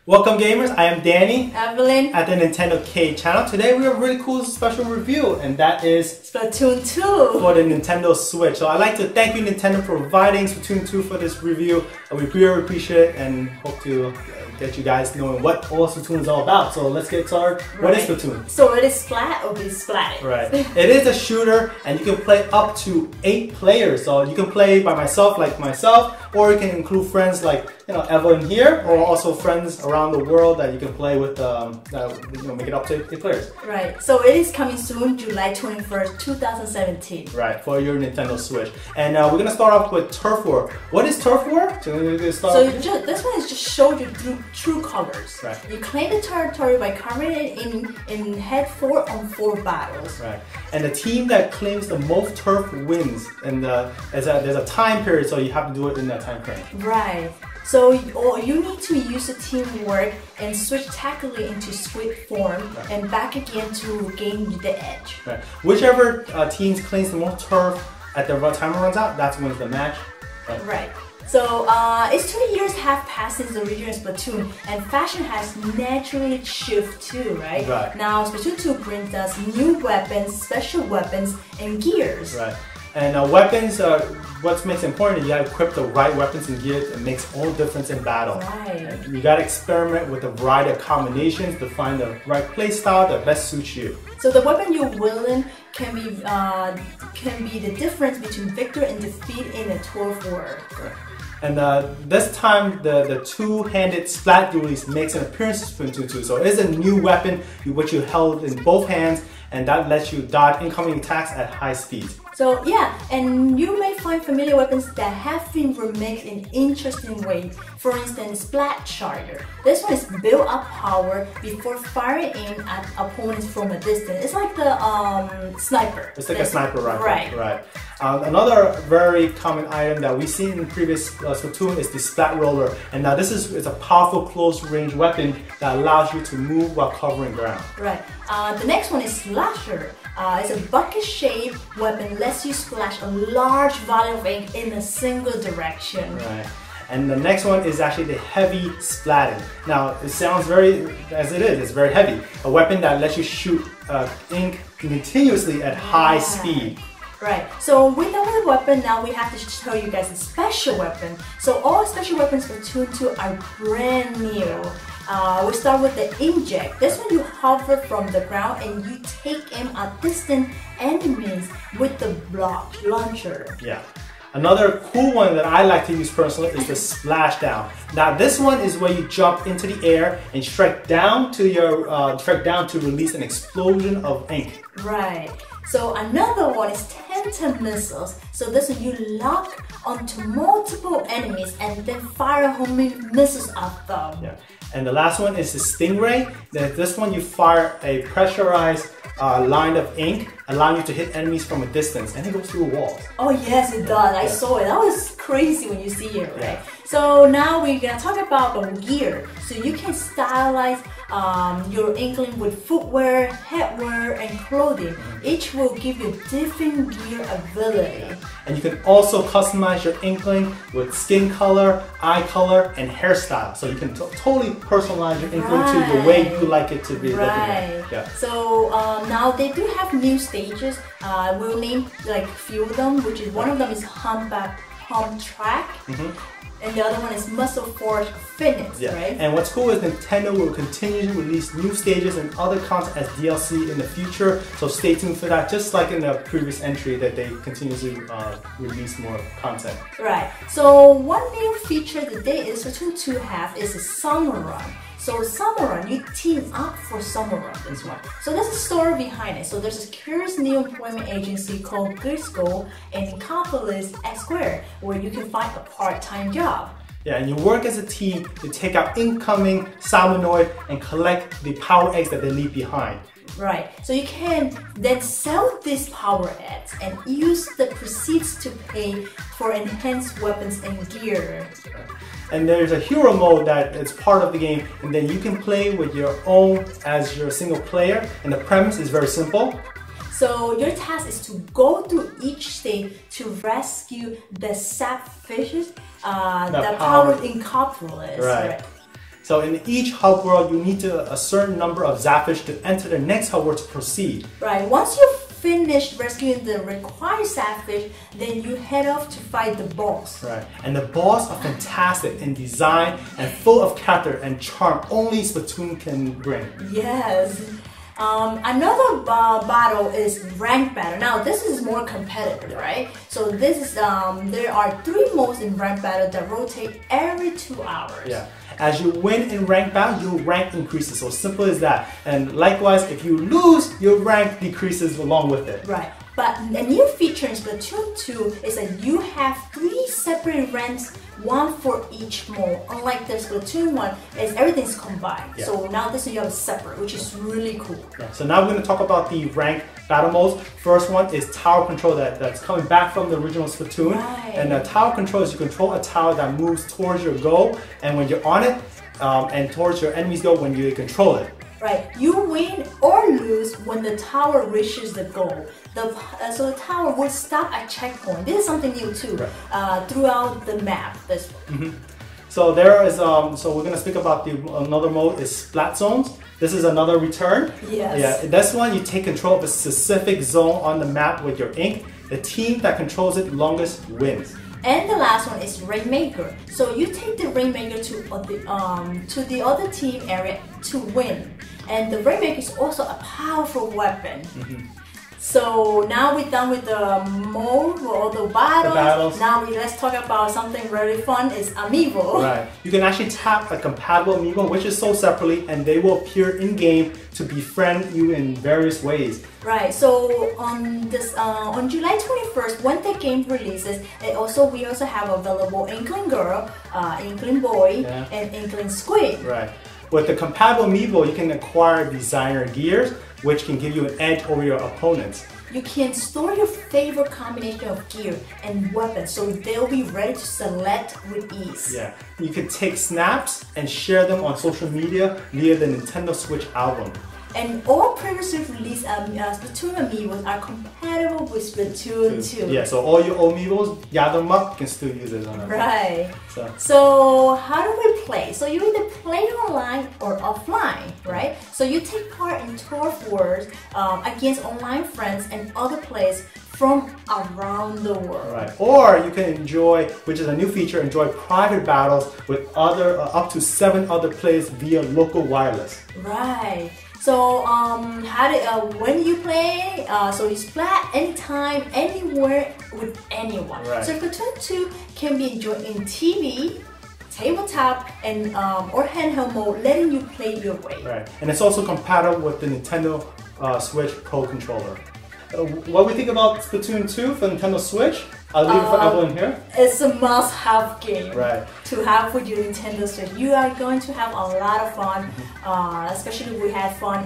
Welcome gamers, I am Danny, Evelyn, at the NintendoCade channel. Today we have a really cool special review, and that is Splatoon 2 for the Nintendo Switch. So I'd like to thank you Nintendo for providing Splatoon 2 for this review. We really appreciate it and hope to get you guys knowing what all Splatoon is all about. So let's get started. Right. What is Splatoon? So it is Splat or be splatted. Right. It is a shooter and you can play up to 8 players. So you can play by myself like myself, or you can include friends like Evelyn here, or also friends around the world that you can play with, make it up to 8 players. Right, so it is coming soon, July 21st, 2017. Right, for your Nintendo Switch. And we're going to start off with Turf War. What is Turf War? So this one is just showed you through true colors. Right. You claim the territory by covering it in head 4 on 4 battles. Right, and the team that claims the most turf wins. And there's a time period, so you have to do it in that time frame. Right. So you need to use the teamwork and switch tactically into squid form and back again to gain the edge. Right. Whichever team claims the most turf at the timer runs out, that's wins the match. Right. So it's 2 years have passed since the original Splatoon, and fashion has naturally shifted too, right? Right. Now Splatoon 2 brings us new weapons, special weapons, and gears. Right. And weapons, what makes it important is you have to equip the right weapons and gear. It makes all the difference in battle. Right. And you got to experiment with a variety of combinations to find the right play style that best suits you. So the weapon you're wielding can be the difference between victory and defeat in a Turf War. Right. And this time, the two-handed splat release makes an appearance in Splatoon 2. So it is a new weapon which you held in both hands, and that lets you dodge incoming attacks at high speed. So yeah, and you may find familiar weapons that have been remixed in interesting ways. For instance, Splat Charger. This one is build up power before firing in at opponents from a distance. It's like the sniper. It's like a sniper rifle. Right. Right. Another very common item that we've seen in previous Splatoon is the Splat Roller. And now this is a powerful close-range weapon that allows you to move while covering ground. Right. The next one is Slasher. It's a bucket-shaped weapon, lets you splash a large volume of ink in a single direction. Right. And the next one is actually the Heavy Splatting. Now, it sounds very, as it is, it's very heavy. A weapon that lets you shoot ink continuously at high speed. Right, so with our weapon, now we have to tell you guys a special weapon. So all special weapons for Splatoon 2 are brand new. We start with the Inject. This one you hover from the ground and you take aim at distant enemies with the block launcher. Yeah. Another cool one that I like to use personally is the Splashdown. Now this one is where you jump into the air and strike down to release an explosion of ink. Right. So another one is Tenta missiles. So this one you lock onto multiple enemies and then fire homing missiles at them. Yeah. And the last one is the Stingray. This one you fire a pressurized line of ink, allowing you to hit enemies from a distance, and it goes through walls. Oh yes, it does. I saw it. That was crazy when you see it, right? Yeah. So now we're gonna talk about the gear. So you can stylize your inkling with footwear, headwear, and clothing. Each will give you different gear ability. Yeah. And you can also customize your inkling with skin color, eye color, and hairstyle. So you can totally personalize your inkling to the way you like it to be. Right. Yeah. So now they do have new stages. We'll name like a few of them, which is one of them is Hump Track. And the other one is Muscle Forge Fitness, right? And what's cool is Nintendo will continue to release new stages and other content as DLC in the future, so stay tuned for that, just like in the previous entry that they continuously release more content. Right, so one new feature that Splatoon 2 have is a Salmon Run. So Salmon Run, you team up for Salmon Run, this one. So there's a story behind it. So there's a curious new employment agency called Grisco in Copolis Square, where you can find a part-time job. Yeah, and you work as a team to take out incoming Salmonoid and collect the power eggs that they leave behind. Right, so you can then sell these power eggs and use the proceeds to pay for enhanced weapons and gear. And there's a hero mode that is part of the game, and then you can play with your own as your single player, and the premise is very simple. So your task is to go through each stage to rescue the sap fishes that powered in Copolis. Right. So in each hub world, you need a certain number of Zapfish to enter the next hub world to proceed. Right. Once you've finished rescuing the required Zapfish, then you head off to fight the boss. Right. And the boss are fantastic in design and full of character and charm only Splatoon can bring. Yes. Another battle is ranked battle. Now this is more competitive, right? So this is there are 3 modes in ranked battle that rotate every 2 hours. Yeah. As you win in ranked battle, your rank increases. So simple as that. And likewise, if you lose, your rank decreases along with it. Right. But a new feature in Splatoon 2 is that you have 3 separate ranks, 1 for each mode. Unlike the Splatoon 1, everything's combined. Yeah. So now this one you have separate, which is really cool. Yeah. So now we're going to talk about the ranked battle modes. First one is tower control that's coming back from the original Splatoon. Right. And the tower control is you control a tower that moves towards your goal, and when you're on it, and towards your enemy's goal when you control it. Right, you win or lose when the tower reaches the goal. So the tower will stop at checkpoint. This is something new too, right. Throughout the map. This one. So there is, so we're gonna speak about another mode is Splat Zones. This is another return. Yes. Yeah, this one you take control of a specific zone on the map with your ink. The team that controls it longest wins. And the last one is Rainmaker. So you take the Rainmaker to the other team area to win. And the Rainmaker is also a powerful weapon. So now we're done with the mode or the battles. Now let's talk about something really fun. Is Amiibo. Right. You can actually tap a compatible Amiibo, which is sold separately, and they will appear in game to befriend you in various ways. Right. So on on July 21st, when the game releases, we also have available Inkling Girl, Inkling Boy, and Inkling Squid. Right. With the compatible Amiibo, you can acquire designer gears, which can give you an edge over your opponents. You can store your favorite combination of gear and weapons so they'll be ready to select with ease. Yeah, you can take snaps and share them on social media via the Nintendo Switch album. And all previously released Splatoon Amiibos are compatible with Splatoon 2. Yeah, so all your Amiibos, gather them up, you can still use it on that. Right. So how do we play? So you either play online or offline, right? So you take part in turf wars against online friends and other players from around the world. Right. Or you can enjoy, which is a new feature, enjoy private battles with up to 7 other players via local wireless. Right. So when you play, so you splat anytime, anywhere with anyone. Right. So Splatoon 2 can be enjoyed in TV, tabletop, and or handheld mode, letting you play your way. Right. And it's also compatible with the Nintendo Switch Pro controller. What do we think about Splatoon 2 for Nintendo Switch? I'll leave it for Evelyn here. It's a must-have game to have with your Nintendo Switch. You are going to have a lot of fun, especially we had fun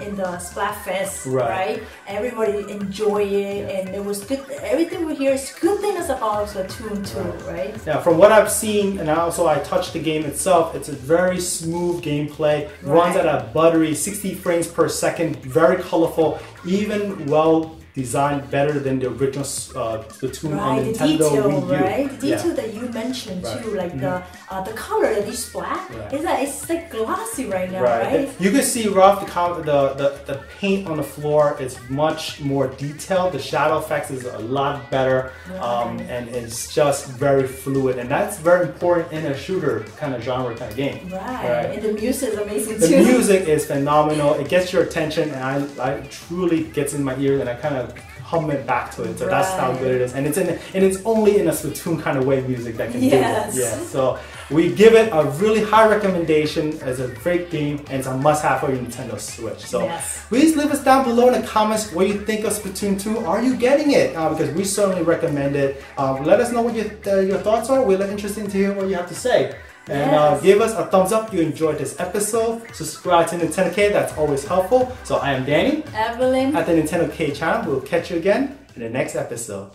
in the Splatfest, right? Everybody enjoyed it, and it was good. Everything we hear is good things about Splatoon 2, right? Yeah, from what I've seen, and also I touched the game itself, it's a very smooth gameplay, runs at a buttery 60 frames per second, very colorful, even well designed, better than the original Splatoon on Nintendo Wii U. Right? The detail that you mentioned too, like the color that you splat, it's like glossy right now, right? You can see the paint on the floor is much more detailed. The shadow effects is a lot better, and it's just very fluid, and that's very important in a shooter kind of genre kind of game. Right. And the music is amazing too. The music is phenomenal. It gets your attention, and I truly gets in my ears, and I kind of hum it back to it. So that's how good it is, and it's only in a Splatoon kind of way music that can do it. Yeah. So we give it a really high recommendation. It's a great game, and it's a must-have for your Nintendo Switch. So please leave us down below in the comments what you think of Splatoon 2. Are you getting it? Because we certainly recommend it. Let us know what your thoughts are. We're interested to hear what you have to say. And give us a thumbs up if you enjoyed this episode. Subscribe to NintendoCade, that's always helpful. So I am Danny, Evelyn, at the NintendoCade channel. We'll catch you again in the next episode.